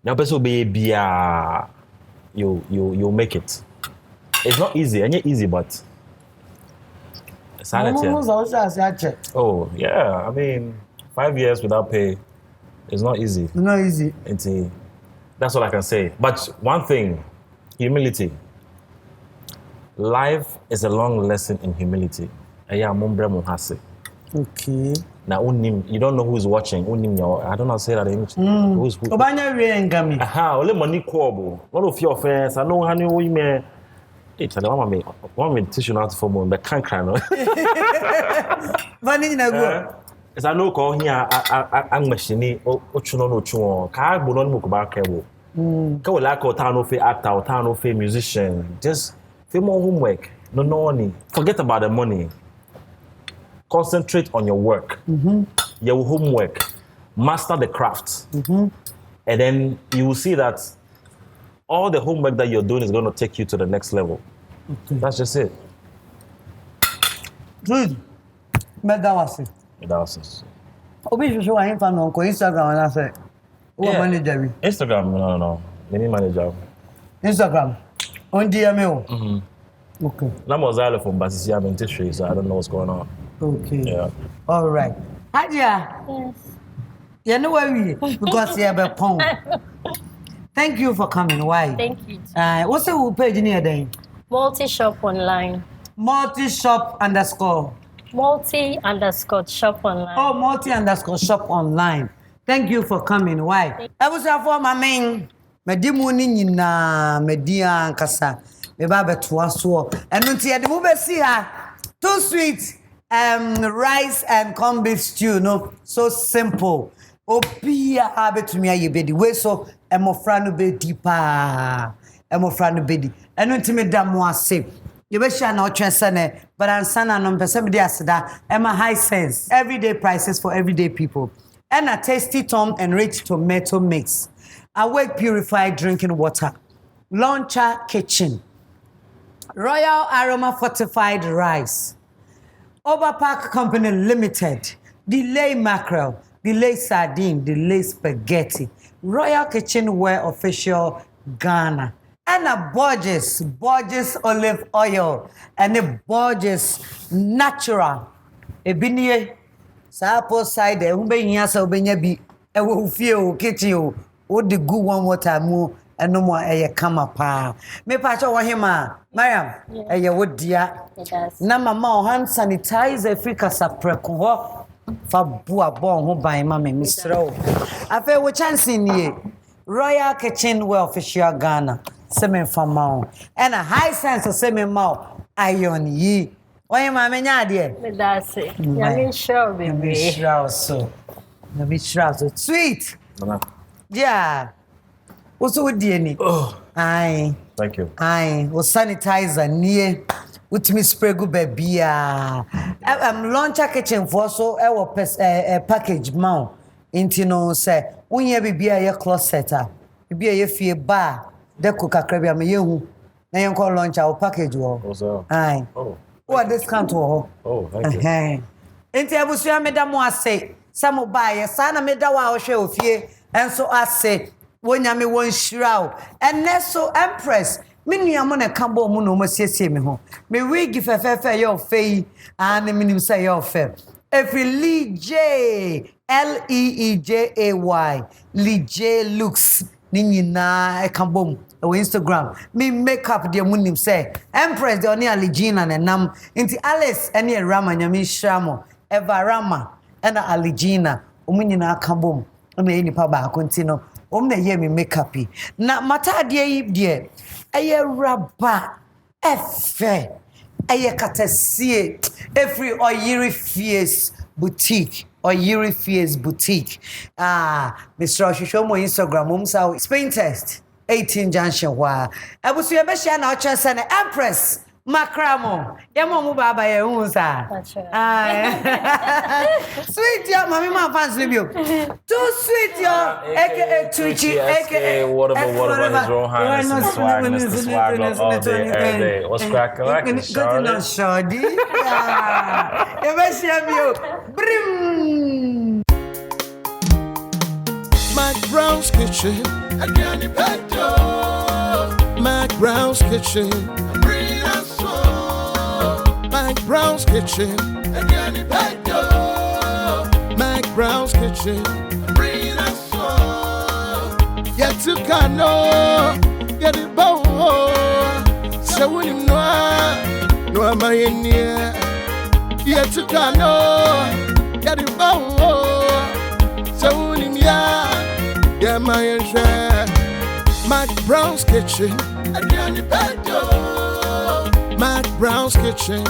Now, person be you make it. It's not easy, and it's easy, but sanity. Oh yeah, I mean, 5 years without pay, it's not easy. Not easy. That's all I can say. But one thing, humility. Life is a long lesson in humility. Okay. Now, you don't know who's watching. I don't know how to say that in English. Who's only money quobble. Not of your friends. I know how you may. It's a one me tissue out for more, but can't cry. It's a no call here. I'm machine. No. Car bulon mukubakebo. Go like or town of actor or town of musician. Just feel more homework. No money. Forget about the money. Concentrate on your work. Your homework. Master the craft. And then you will see that all the homework that you're doing is going to take you to the next level. That's just it. Good. Medawasi. Obi show I fan on Instagram and I say, "Who manager?" Instagram, no. Many manager. Instagram. On DM. Okay. I'm a xylophone, but I'm in tissue, so I don't know what's going on. Okay. Yeah. All right. Hadia. Yes. You know why we? Because you have a poem. Thank you for coming. Why? Thank you. What's the page in here then? Multi-shop online. Multi-shop underscore. Multi_shop online. Oh, multi_shop online. Thank you for coming. Why? I was for my main. Medimuni nina media kasa. Me baba tuaso. And until the move see her. Too sweet. Rice and corned beef stew. No, so simple. Opia abetumi ayebedi. We so emofra no be deeper. Emofra no bedi. And until me da mo ase. You be sure na otwensene, but ansana no mpese me dey aseda. Emma high sense. Everyday prices for everyday people. And a tasty Tom and rich tomato mix. Awake purified drinking water. Launcher kitchen. Royal Aroma fortified rice. Overpack Company Limited. Delay mackerel. Delay sardine. Delay spaghetti. Royal Kitchenware Official Ghana. And a Borges olive oil. And a Borges natural. Ebinye. Sapo side umbe nyasa ubenya bi ewo ufie o kitchen o de good one water mu eno mo eye kama pa me pa cho wo hema Mariam eye wo dia na mama o hand sanitizer Africa sapreko ho fa bua bon ho ban ma me misro afa wo chance nie Royal Kitchenware Official Ghana semen fama and a high sense of semen ma iron yi. Why am I ade? Me that's it. Yami sure baby. Yami sure. Sweet. Yeah. What's with the Oh. Aye. Thank you. Aye. O sanitizer near. With me spray go baby. Launcher kitchen for so package mount. Inti no say. Unye bibi a closet. Bibi a fie bar. De cook crabby me yehu. Na yen call launcher or package wo. Aye. Oh. What discount wo? Oh, thank you. Enti abusua meda mo ase samo bae sana meda wa ohwe ofie enso ase wonya me won shiraw eneso empress minua mo na kabo mo no masiesie me ho me wig fefefe ye ofei an minim say ye ofe every Lee Leejay Lee looks ni nyina e kabo o Instagram me makeup de munim say empress de oni aligina na nam nti Alice ene Rama nyame shramo Eva Rama ena aligina omunyina akabom na ye nipa ba kontino na ye me makeup na mata de yi de eye raba efe eye katasie every Oyiri Fies boutique Mr. Oshisho mo Instagram sa Spain test 18 junction wa abusu ye be share na ochese na Empress Makramo yemo mu baba ye unsa sweet yo mami ma fans libio too sweet yo aka Twitchy aka whatever is wrong Mr. Swag all day every day what's cracking Shorty you be share me brim Mac Brown's Kitchen, Agani Petto. Mac Brown's Kitchen, bring us so. Mac Brown's Kitchen, Agani Petto. Mac Brown's Kitchen, bring us so. Yet to Kano, get it bow. So when you know, no am I in here. Yet to Kano, get it bow. So when you yeah, my share. Mac Brown's Kitchen, Mac Brown's Kitchen.